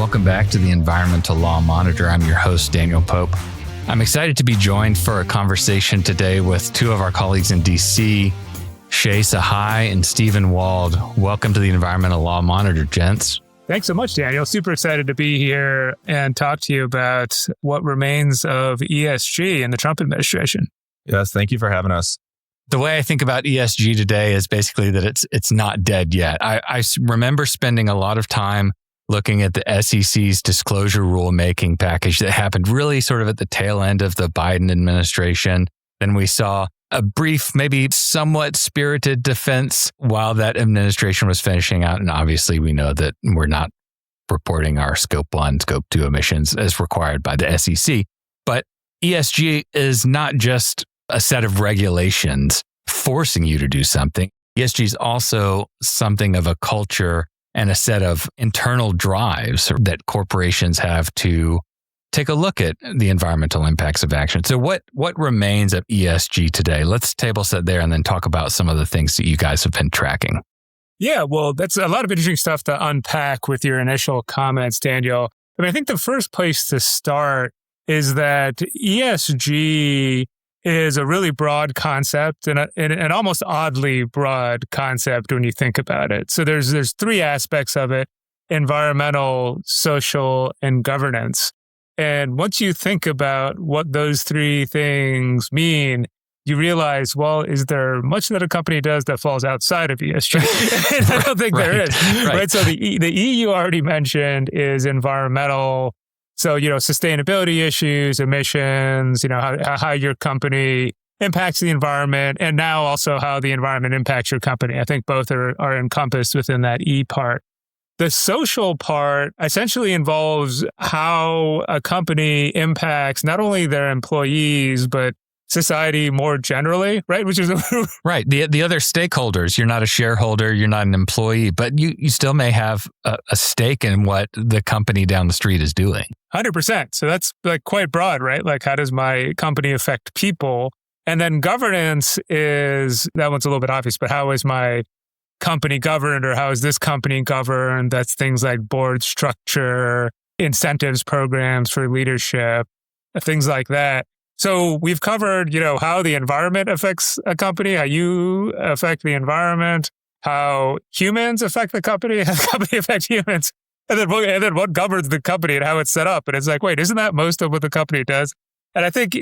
Welcome back to the Environmental Law Monitor. I'm your host, Daniel Pope. I'm excited to be joined for a conversation today with two of our colleagues in DC, Sahay and Stephen Wald. Welcome to the Environmental Law Monitor, gents. Thanks so much, Daniel. Super excited to be here and talk to you about what remains of ESG in the Trump administration. Yes, thank you for having us. The way I think about ESG today is basically that it's not dead yet. I remember spending a lot of time looking at the SEC's disclosure rulemaking package that happened really sort of at the tail end of the Biden administration. Then we saw a brief, maybe somewhat spirited defense while that administration was finishing out. And obviously we know that we're not reporting our Scope 1, Scope 2 emissions as required by the SEC. But ESG is not just a set of regulations forcing you to do something. ESG is also something of a culture and a set of internal drives that corporations have to take a look at the environmental impacts of action. So what remains of ESG today? Let's table set there and then talk about some of the things that you guys have been tracking. Yeah, well, that's a lot of interesting stuff to unpack with your initial comments, Daniel. I mean, I think the first place to start is that ESG is a really broad concept and an almost oddly broad concept when you think about it. So there's three aspects of it: environmental, social, and governance. And once you think about what those three things mean, you realize, well, is there much that a company does that falls outside of ESG? And I don't think there is. Right. So the E you already mentioned is environmental. So, sustainability issues, emissions, how your company impacts the environment, and now also how the environment impacts your company. I think both are encompassed within that E part. The social part essentially involves how a company impacts not only their employees, but society more generally, right? Which is right. The other stakeholders. You're not a shareholder, you're not an employee, but you still may have a stake in what the company down the street is doing. 100%. So that's quite broad, right? How does my company affect people? And then governance that one's a little bit obvious, but how is my company governed, or how is this company governed? That's things like board structure, incentives programs for leadership, things like that. So we've covered, how the environment affects a company, how you affect the environment, how humans affect the company, how the company affects humans, and then what governs the company and how it's set up. And it's wait, isn't that most of what the company does? And I think,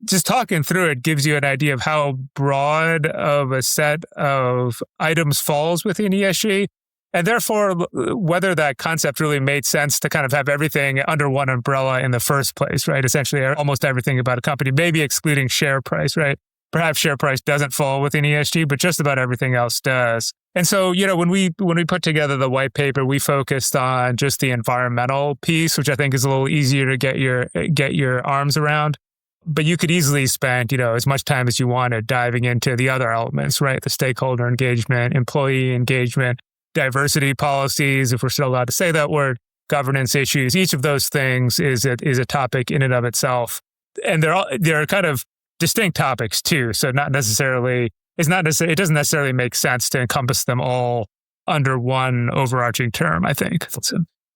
just talking through it gives you an idea of how broad of a set of items falls within ESG. And therefore, whether that concept really made sense to kind of have everything under one umbrella in the first place, right? Essentially, almost everything about a company, maybe excluding share price, right? Perhaps share price doesn't fall within ESG, but just about everything else does. And so, when we put together the white paper, we focused on just the environmental piece, which I think is a little easier to get your arms around. But you could easily spend, as much time as you wanted diving into the other elements, right? The stakeholder engagement, employee engagement, diversity policies, if we're still allowed to say that word, governance issues. Each of those things is a topic in and of itself, and they're kind of distinct topics too. So it doesn't necessarily make sense to encompass them all under one overarching term, I think.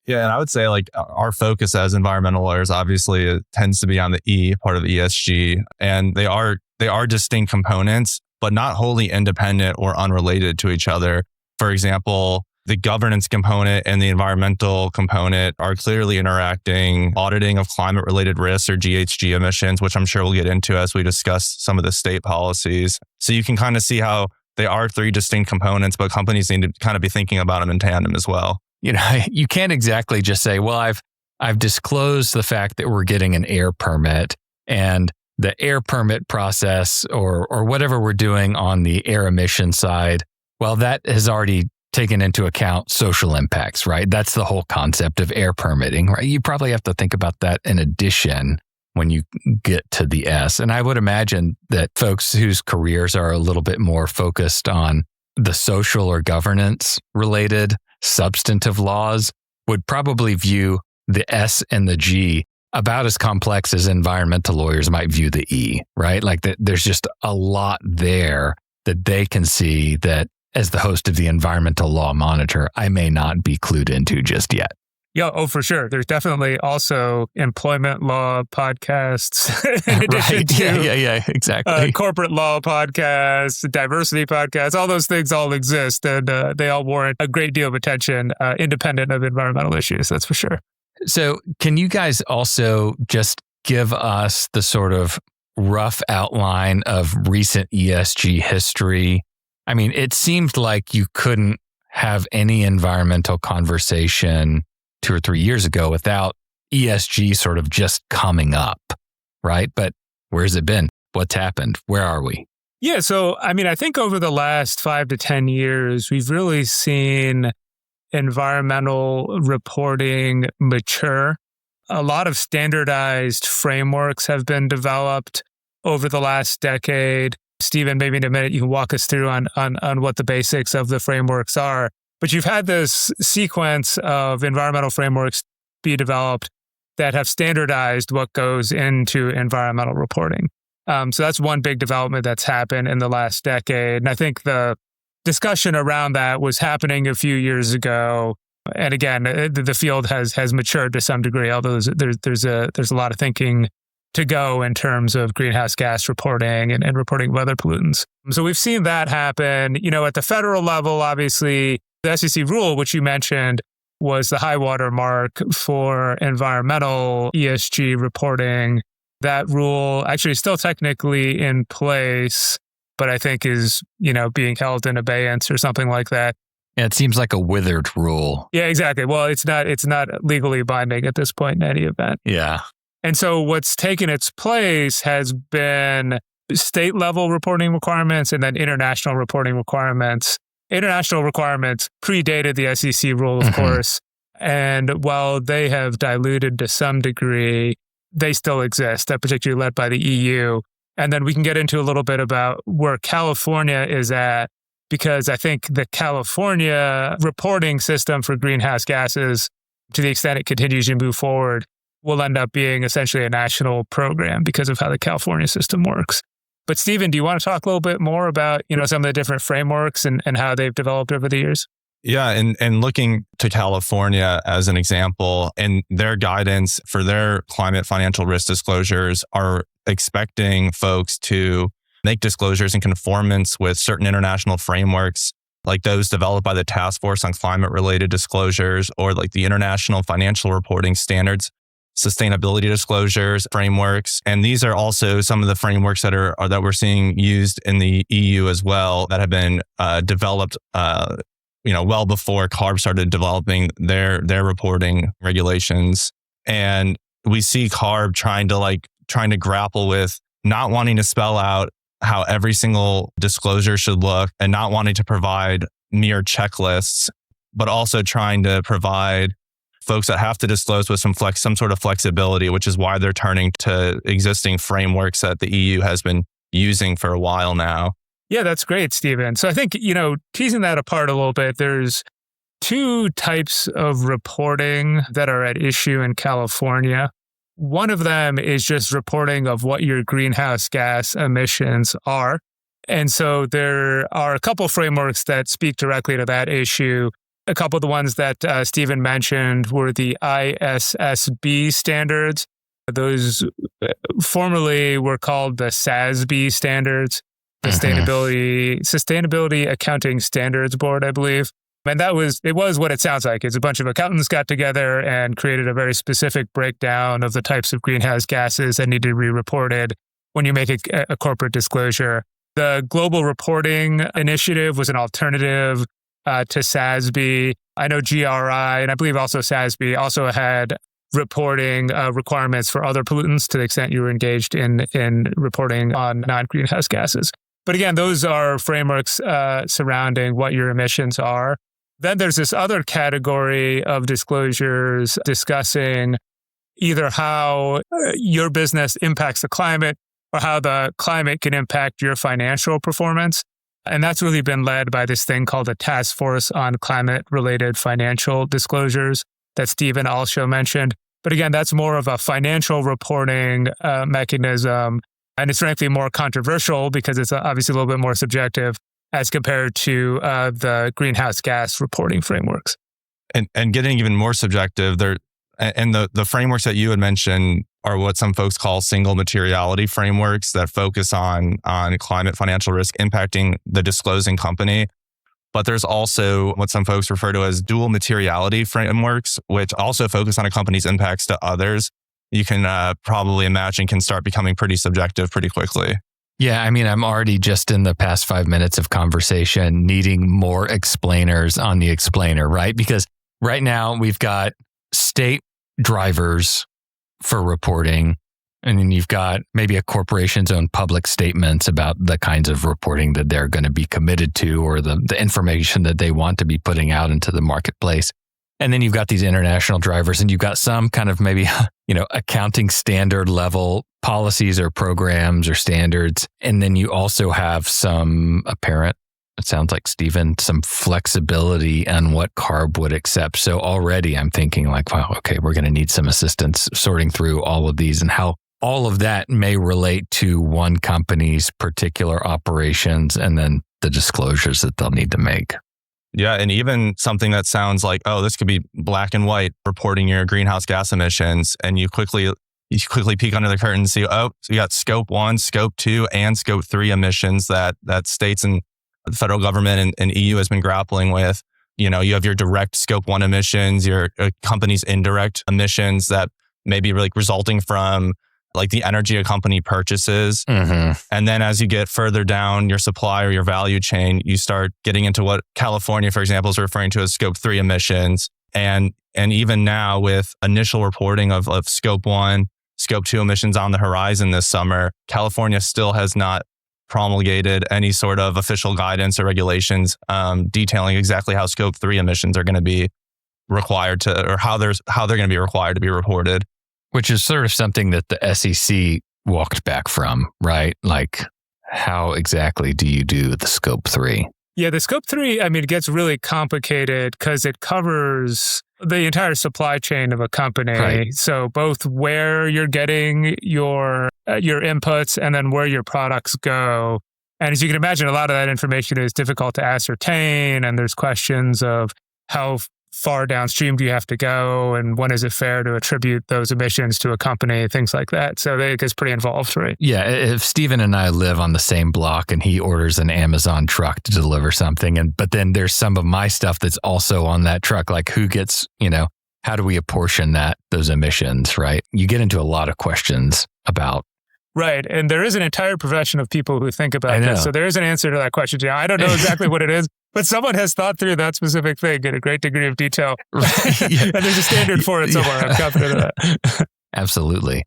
Yeah, and I would say our focus as environmental lawyers obviously tends to be on the E part of ESG, and they are distinct components, but not wholly independent or unrelated to each other. For example, the governance component and the environmental component are clearly interacting. Auditing of climate-related risks or GHG emissions, which I'm sure we'll get into as we discuss some of the state policies. So you can kind of see how they are three distinct components, but companies need to kind of be thinking about them in tandem as well. You can't exactly just say, well, I've disclosed the fact that we're getting an air permit, and the air permit process or whatever we're doing on the air emission side, well, that has already taken into account social impacts, right? That's the whole concept of air permitting, right? You probably have to think about that in addition when you get to the S. And I would imagine that folks whose careers are a little bit more focused on the social or governance related substantive laws would probably view the S and the G about as complex as environmental lawyers might view the E, right? There's just a lot there that they can see that as the host of the Environmental Law Monitor, I may not be clued into just yet. Yeah, oh, for sure. There's definitely also employment law podcasts in addition Right. to Yeah, exactly. corporate law podcasts, diversity podcasts. All those things all exist, and they all warrant a great deal of attention, independent of environmental issues. That's for sure. So can you guys also just give us the sort of rough outline of recent ESG history? I mean, it seemed like you couldn't have any environmental conversation 2 or 3 years ago without ESG sort of just coming up, right? But where's it been? What's happened? Where are we? Yeah. So, I mean, I think over the last 5 to 10 years, we've really seen environmental reporting mature. A lot of standardized frameworks have been developed over the last decade. Stephen, maybe in a minute, you can walk us through on what the basics of the frameworks are. But you've had this sequence of environmental frameworks be developed that have standardized what goes into environmental reporting. So that's one big development that's happened in the last decade. And I think the discussion around that was happening a few years ago. And again, the field has matured to some degree, although there's a lot of thinking to go in terms of greenhouse gas reporting and reporting of other pollutants. So we've seen that happen. At the federal level, obviously, the SEC rule, which you mentioned, was the high water mark for environmental ESG reporting. That rule actually is still technically in place, but I think is, being held in abeyance or something like that. Yeah, it seems like a withered rule. Yeah, exactly. Well, it's not legally binding at this point in any event. Yeah. And so what's taken its place has been state level reporting requirements and then international reporting requirements. International requirements predated the SEC rule, of course. And while they have diluted to some degree, they still exist, particularly led by the EU. And then we can get into a little bit about where California is at, because I think the California reporting system for greenhouse gases, to the extent it continues to move forward, will end up being essentially a national program because of how the California system works. But Stephen, do you want to talk a little bit more about, some of the different frameworks and how they've developed over the years? Yeah, and looking to California as an example, and their guidance for their climate financial risk disclosures are expecting folks to make disclosures in conformance with certain international frameworks, like those developed by the Task Force on Climate-Related Disclosures, or like the International Financial Reporting Standards, sustainability disclosures frameworks. And these are also some of the frameworks that we're seeing used in the EU as well, that have been developed well before CARB started developing their reporting regulations. And we see CARB trying to grapple with not wanting to spell out how every single disclosure should look and not wanting to provide mere checklists, but also trying to provide folks that have to disclose with some sort of flexibility, which is why they're turning to existing frameworks that the EU has been using for a while now. Yeah, that's great, Stephen. So I think, teasing that apart a little bit, there's 2 types of reporting that are at issue in California. One of them is just reporting of what your greenhouse gas emissions are. And so there are a couple of frameworks that speak directly to that issue. A couple of the ones that Stephen mentioned were the ISSB standards. Those formerly were called the SASB standards, the Sustainability Accounting Standards Board, I believe. And it was what it sounds like. It's a bunch of accountants got together and created a very specific breakdown of the types of greenhouse gases that need to be reported when you make a corporate disclosure. The Global Reporting Initiative was an alternative to SASB. I know GRI, and I believe also SASB, also had reporting requirements for other pollutants to the extent you were engaged in reporting on non-greenhouse gases. But again, those are frameworks surrounding what your emissions are. Then there's this other category of disclosures discussing either how your business impacts the climate or how the climate can impact your financial performance. And that's really been led by this thing called the Task Force on Climate-Related Financial Disclosures that Stephen also mentioned. But again, that's more of a financial reporting mechanism. And it's frankly more controversial because it's obviously a little bit more subjective as compared to the greenhouse gas reporting frameworks. And getting even more subjective, the frameworks that you had mentioned are what some folks call single materiality frameworks that focus on climate financial risk impacting the disclosing company. But there's also what some folks refer to as dual materiality frameworks, which also focus on a company's impacts to others. You can probably imagine can start becoming pretty subjective pretty quickly. Yeah, I mean, I'm already just in the past 5 minutes of conversation needing more explainers on the explainer, right? Because right now we've got state drivers for reporting, and then you've got maybe a corporation's own public statements about the kinds of reporting that they're going to be committed to or the information that they want to be putting out into the marketplace. And then you've got these international drivers, and you've got some kind of maybe, accounting standard level policies or programs or standards. And then you also have some apparent, it sounds like, Stephen, some flexibility on what CARB would accept. So already I'm thinking like, wow, okay, we're going to need some assistance sorting through all of these and how all of that may relate to one company's particular operations and then the disclosures that they'll need to make. Yeah, and even something that sounds like, oh, this could be black and white, reporting your greenhouse gas emissions, and you quickly peek under the curtain and see, oh, so you got scope 1, scope 2, and scope 3 emissions that states and the federal government and EU has been grappling with. You have your direct scope 1 emissions, your company's indirect emissions that may be like resulting from like the energy a company purchases. Mm-hmm. And then as you get further down your supply or your value chain, you start getting into what California, for example, is referring to as scope 3 emissions. And even now with initial reporting of scope 1, scope 2 emissions on the horizon this summer, California still has not promulgated any sort of official guidance or regulations detailing exactly how scope 3 emissions are going to be required to, or how they're going to be required to be reported. Which is sort of something that the SEC walked back from, right? Like, how exactly do you do the scope 3? Yeah, the scope 3, it gets really complicated because it covers the entire supply chain of a company. Right. So both where you're getting your inputs and then where your products go. And as you can imagine, a lot of that information is difficult to ascertain. And there's questions of how far downstream do you have to go, and when is it fair to attribute those emissions to a company, things like that. So it gets pretty involved, right? Yeah, if Stephen and I live on the same block and he orders an Amazon truck to deliver something, but then there's some of my stuff that's also on that truck, like who gets, how do we apportion those emissions, right? You get into a lot of questions about. Right. And there is an entire profession of people who think about this. So there is an answer to that question. I don't know exactly what it is, but someone has thought through that specific thing in a great degree of detail. Right. Yeah. And there's a standard for it somewhere. I'm confident of that. Absolutely.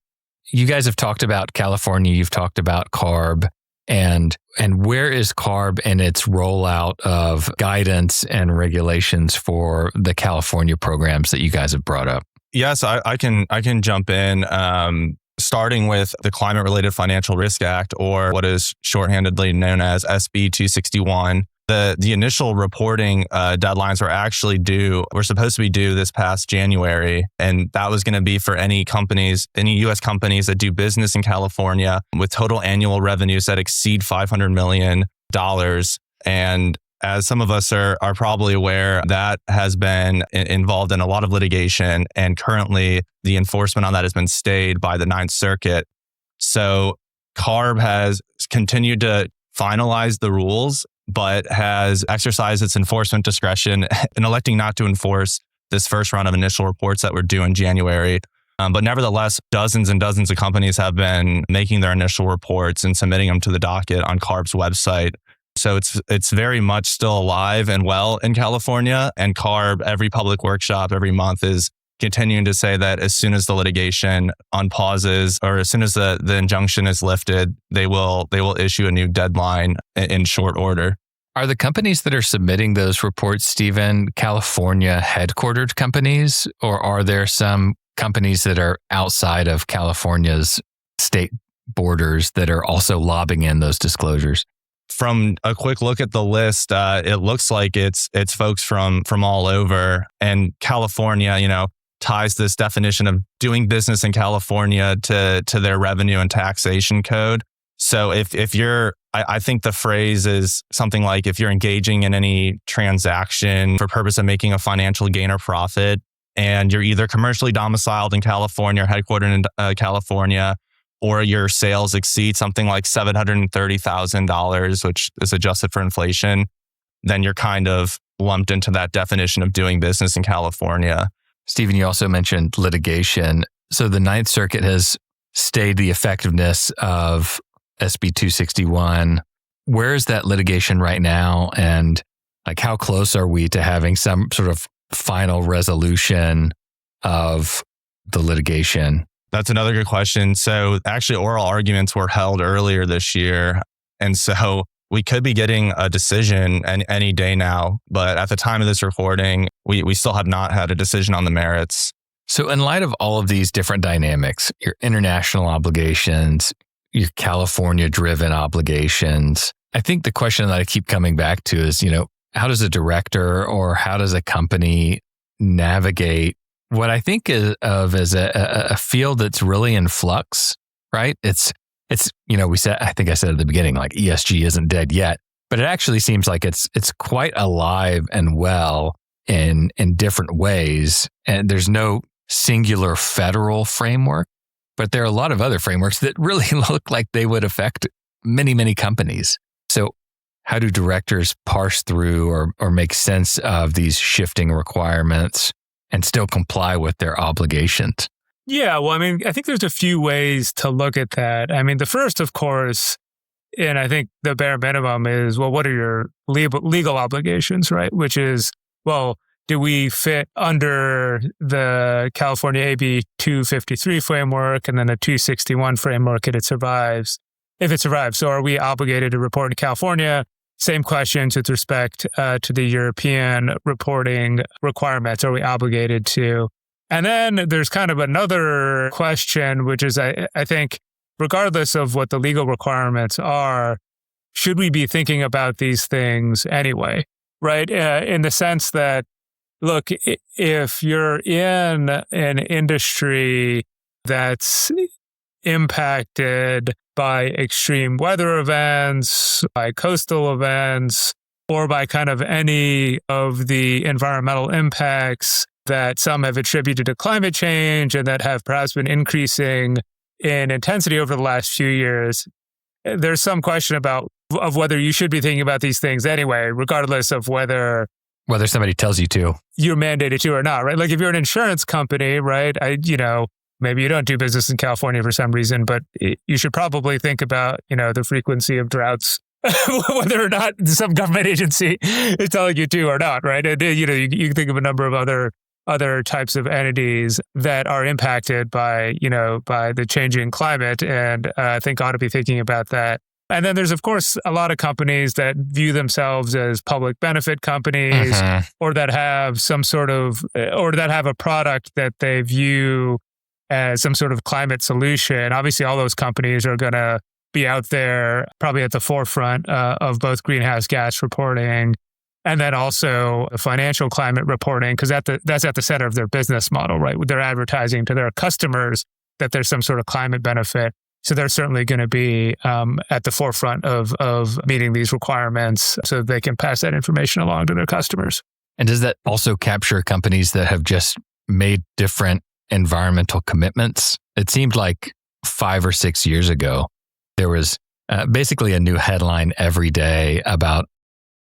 You guys have talked about California. You've talked about CARB. And where is CARB in its rollout of guidance and regulations for the California programs that you guys have brought up? Yes, I can jump in. Starting with the Climate-Related Financial Risk Act, or what is shorthandedly known as SB 261. The initial reporting deadlines were supposed to be due this past January, and that was going to be for any U.S. companies that do business in California with total annual revenues that exceed $500 million. And as some of us are probably aware, that has been involved in a lot of litigation, and currently the enforcement on that has been stayed by the Ninth Circuit. So CARB has continued to finalize the rules, but has exercised its enforcement discretion in electing not to enforce this first round of initial reports that were due in January. But nevertheless, dozens and dozens of companies have been making their initial reports and submitting them to the docket on CARB's website. So it's very much still alive and well in California, and CARB, every public workshop every month, is continuing to say that as soon as the litigation unpauses or as soon as the injunction is lifted, they will issue a new deadline in short order. Are the companies that are submitting those reports, Stephen, California headquartered companies, or are there some companies that are outside of California's state borders that are also lobbing in those disclosures? From a quick look at the list, it looks like it's folks from all over, and California, ties this definition of doing business in California to their revenue and taxation code. So if you're, I think the phrase is something like, if you're engaging in any transaction for purpose of making a financial gain or profit, and you're either commercially domiciled in California or headquartered in California, or your sales exceed something like $730,000, which is adjusted for inflation, then you're kind of lumped into that definition of doing business in California. Stephen, you also mentioned litigation. So the Ninth Circuit has stayed the effectiveness of SB 261. Where is that litigation right now? And like, how close are we to having some sort of final resolution of the litigation? That's another good question. So actually, oral arguments were held earlier this year. And so we could be getting a decision any day now. But at the time of this recording, we still have not had a decision on the merits. So in light of all of these different dynamics, your international obligations, your California-driven obligations, I think the question that I keep coming back to is, how does a director or how does a company navigate what I think of as a field that's really in flux, right? It's I think I said at the beginning, like ESG isn't dead yet, but it actually seems like it's quite alive and well in different ways. And there's no singular federal framework, but there are a lot of other frameworks that really look like they would affect many, many companies. So how do directors parse through or make sense of these shifting requirements and still comply with their obligations? Yeah, well, I think there's a few ways to look at that. The first, of course, and I think the bare minimum is, well, what are your legal obligations, right? Which is, well, do we fit under the California AB 253 framework and then the 261 framework if it survives? So are we obligated to report in California? Same questions with respect to the European reporting requirements. Are we obligated to? And then there's kind of another question, which is, I think, regardless of what the legal requirements are, should we be thinking about these things anyway, right? In the sense that, look, if you're in an industry that's impacted by extreme weather events, by coastal events, or by kind of any of the environmental impacts that some have attributed to climate change and that have perhaps been increasing in intensity over the last few years, there's some question of whether you should be thinking about these things anyway, regardless of whether somebody tells you to. You're mandated to or not, right? Like if you're an insurance company, right? Maybe you don't do business in California for some reason, but you should probably think about, the frequency of droughts, whether or not some government agency is telling you to or not, right? And, you can think of a number of other types of entities that are impacted by the changing climate, and I think ought to be thinking about that. And then there's, of course, a lot of companies that view themselves as public benefit companies, or that have that have a product that they view as some sort of climate solution. Obviously, all those companies are going to be out there probably at the forefront of both greenhouse gas reporting and then also financial climate reporting, because that's at the center of their business model, right? They're advertising to their customers that there's some sort of climate benefit. So they're certainly going to be at the forefront of meeting these requirements so they can pass that information along to their customers. And does that also capture companies that have just made different environmental commitments? It seemed like 5 or 6 years ago, there was basically a new headline every day about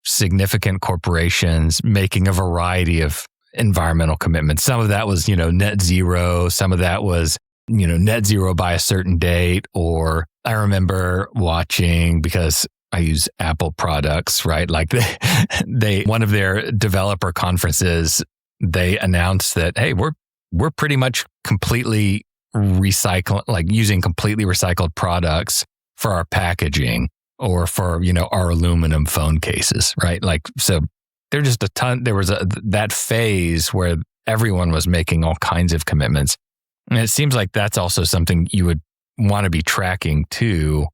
significant corporations making a variety of environmental commitments. Some of that was, net zero. Some of that was, net zero by a certain date. Or I remember watching, because I use Apple products, right? Like they one of their developer conferences, they announced that, hey, we're pretty much completely using completely recycled products for our packaging or for, our aluminum phone cases, right? Like, so there's just a ton, there was that phase where everyone was making all kinds of commitments. And it seems like that's also something you would want to be tracking too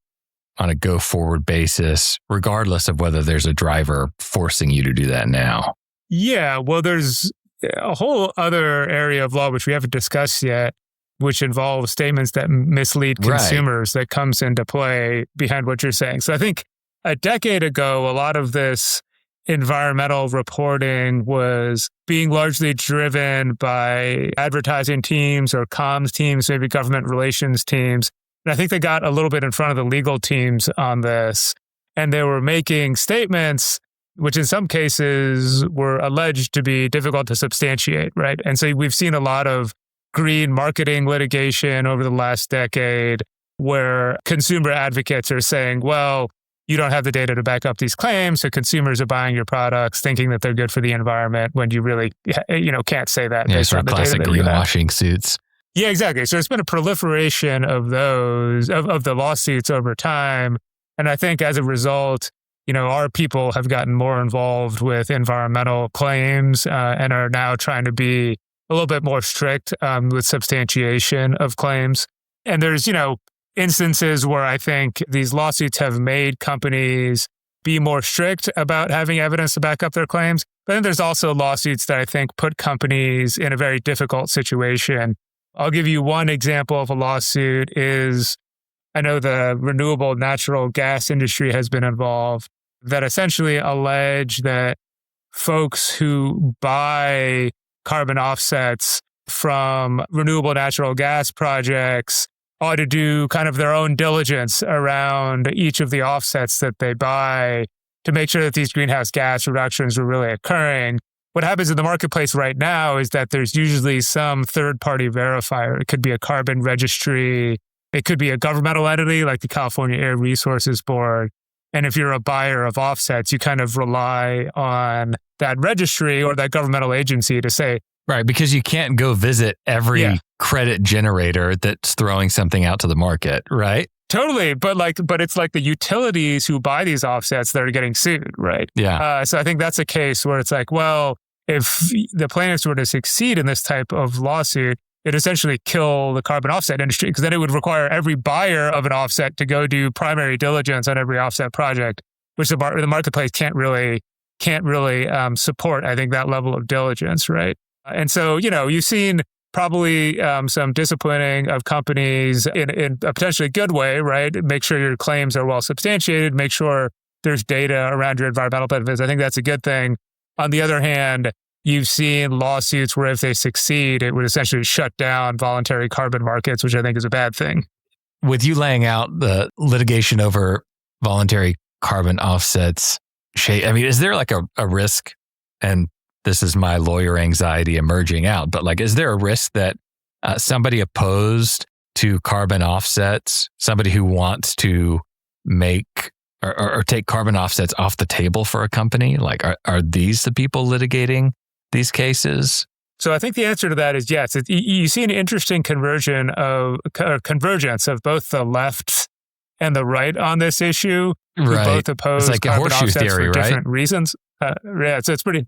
on a go forward basis, regardless of whether there's a driver forcing you to do that now. Yeah, well, there's a whole other area of law which we haven't discussed yet, which involves statements that mislead consumers, that comes into play behind what you're saying. So I think a decade ago, a lot of this environmental reporting was being largely driven by advertising teams or comms teams, maybe government relations teams. And I think they got a little bit in front of the legal teams on this. And they were making statements which in some cases were alleged to be difficult to substantiate, right? And so we've seen a lot of green marketing litigation over the last decade where consumer advocates are saying, well, you don't have the data to back up these claims, so consumers are buying your products thinking that they're good for the environment when you really, can't say that. Yeah, sort of classic greenwashing suits. Yeah, exactly. So there's been a proliferation of those, of the lawsuits over time. And I think as a result, our people have gotten more involved with environmental claims and are now trying to be a little bit more strict with substantiation of claims. And there's, instances where I think these lawsuits have made companies be more strict about having evidence to back up their claims. But then there's also lawsuits that I think put companies in a very difficult situation. I'll give you one example of a lawsuit is, I know the renewable natural gas industry has been involved, that essentially allege that folks who buy carbon offsets from renewable natural gas projects ought to do kind of their own diligence around each of the offsets that they buy to make sure that these greenhouse gas reductions are really occurring. What happens in the marketplace right now is that there's usually some third-party verifier. It could be a carbon registry. It could be a governmental entity like the California Air Resources Board. And if you're a buyer of offsets, you kind of rely on that registry or that governmental agency to say, right, because you can't go visit every credit generator that's throwing something out to the market, right? Totally. But it's like the utilities who buy these offsets that are getting sued, right? Yeah. So I think that's a case where it's like, well, if the plaintiffs were to succeed in this type of lawsuit, it essentially kill the carbon offset industry because then it would require every buyer of an offset to go do primary diligence on every offset project, which the marketplace can't really support, I think, that level of diligence, right? And so, you've seen probably some disciplining of companies in a potentially good way, right? Make sure your claims are well substantiated, make sure there's data around your environmental benefits. I think that's a good thing. On the other hand, you've seen lawsuits where if they succeed, it would essentially shut down voluntary carbon markets, which I think is a bad thing. With you laying out the litigation over voluntary carbon offsets, is there like a risk, and this is my lawyer anxiety emerging out, but is there a risk that somebody opposed to carbon offsets, somebody who wants to make or take carbon offsets off the table for a company, are these the people litigating these cases? So I think the answer to that is yes. You see an interesting convergence of both the left and the right on this issue. Right. Who both oppose it's like a horseshoe theory, for right? different reasons. So it's pretty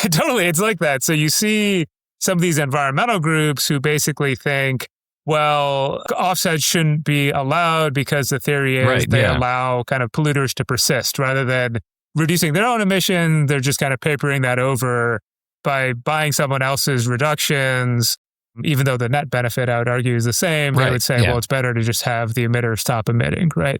totally. It's like that. So you see some of these environmental groups who basically think, well, offsets shouldn't be allowed because the theory is they allow kind of polluters to persist rather than reducing their own emission. They're just kind of papering that over by buying someone else's reductions, even though the net benefit, I would argue, is the same. They would say, well, it's better to just have the emitter stop emitting, right?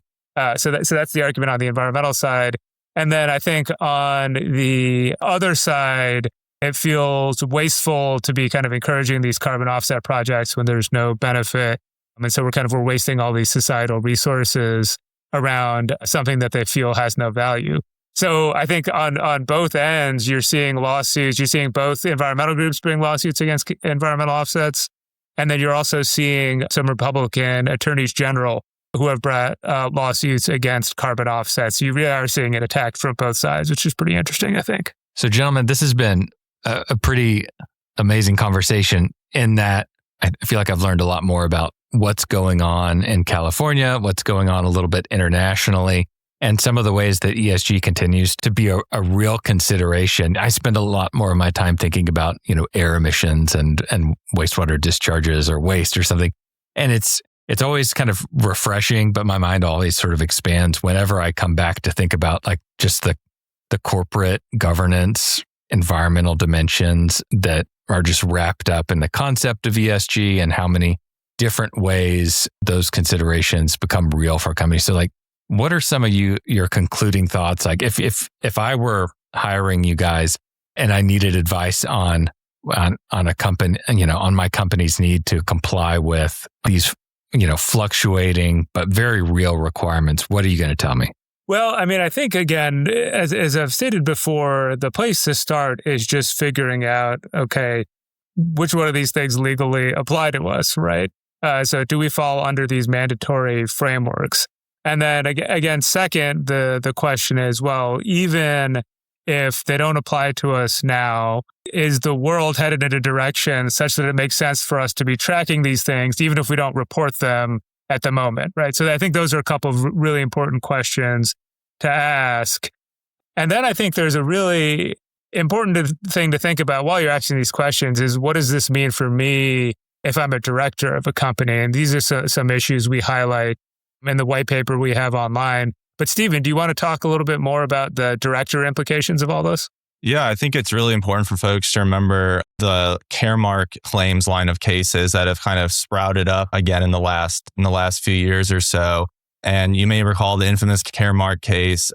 So that's the argument on the environmental side. And then I think on the other side, it feels wasteful to be kind of encouraging these carbon offset projects when there's no benefit. And so we're wasting all these societal resources around something that they feel has no value. So I think on both ends, you're seeing lawsuits. You're seeing both environmental groups bring lawsuits against environmental offsets. And then you're also seeing some Republican attorneys general who have brought lawsuits against carbon offsets. You really are seeing it attacked from both sides, which is pretty interesting, I think. So gentlemen, this has been a pretty amazing conversation in that I feel like I've learned a lot more about what's going on in California, what's going on a little bit internationally, and some of the ways that ESG continues to be a real consideration. I spend a lot more of my time thinking about, air emissions and wastewater discharges or waste or something. And it's always kind of refreshing, but my mind always sort of expands whenever I come back to think about just the corporate governance, environmental dimensions that are just wrapped up in the concept of ESG and how many different ways those considerations become real for companies. So like, what are some of your concluding thoughts? Like if I were hiring you guys and I needed advice on a company, on my company's need to comply with these, fluctuating but very real requirements, what are you going to tell me? Well, I mean, I think, again, as I've stated before, the place to start is just figuring out, okay, which one of these things legally apply to us, right? So do we fall under these mandatory frameworks? And then again, second, the question is, well, even if they don't apply to us now, is the world headed in a direction such that it makes sense for us to be tracking these things, even if we don't report them at the moment, right? So I think those are a couple of really important questions to ask. And then I think there's a really important thing to think about while you're asking these questions is, what does this mean for me if I'm a director of a company? And these are some issues we highlight in the white paper we have online. But Stephen, do you want to talk a little bit more about the director implications of all this? Yeah, I think it's really important for folks to remember the Caremark claims line of cases that have kind of sprouted up again in the last few years or so. And you may recall the infamous Caremark case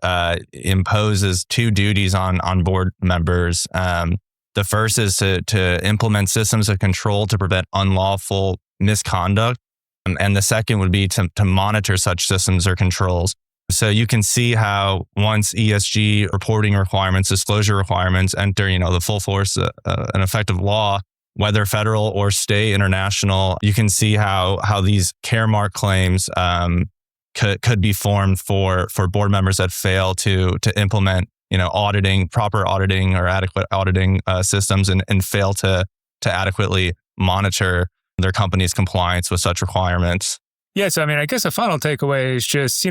imposes two duties on board members. The first is to implement systems of control to prevent unlawful misconduct. And the second would be to monitor such systems or controls. So you can see how once ESG reporting requirements, disclosure requirements enter, the full force and effect of law, whether federal or state, international, you can see how these Caremark claims could be formed for board members that fail to implement, proper auditing or adequate auditing systems and fail to adequately monitor their company's compliance with such requirements. Yes, I mean, I guess a final takeaway is just,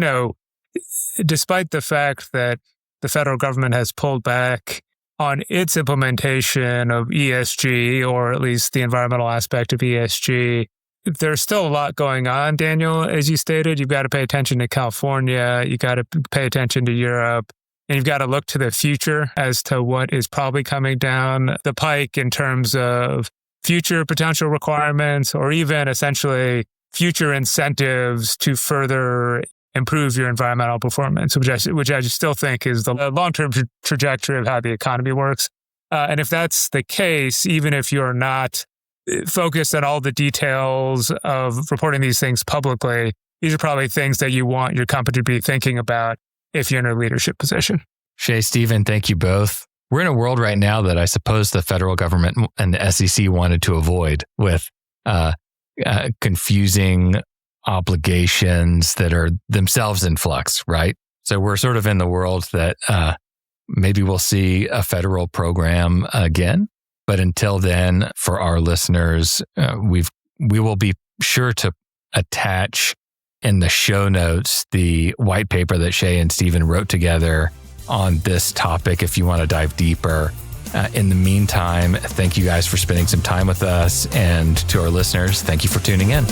despite the fact that the federal government has pulled back on its implementation of ESG, or at least the environmental aspect of ESG, there's still a lot going on, Daniel. As you stated, you've got to pay attention to California, you got to pay attention to Europe, and you've got to look to the future as to what is probably coming down the pike in terms of future potential requirements, or even essentially future incentives to further improve your environmental performance, which I still think is the long-term trajectory of how the economy works. And if that's the case, even if you're not focused on all the details of reporting these things publicly, these are probably things that you want your company to be thinking about if you're in a leadership position. Shay, Stephen, thank you both. We're in a world right now that I suppose the federal government and the SEC wanted to avoid, with confusing obligations that are themselves in flux, right? So we're sort of in the world that maybe we'll see a federal program again. But until then, for our listeners, we will be sure to attach in the show notes the white paper that Shay and Stephen wrote together on this topic if you want to dive deeper. In the meantime, thank you guys for spending some time with us. And to our listeners, thank you for tuning in.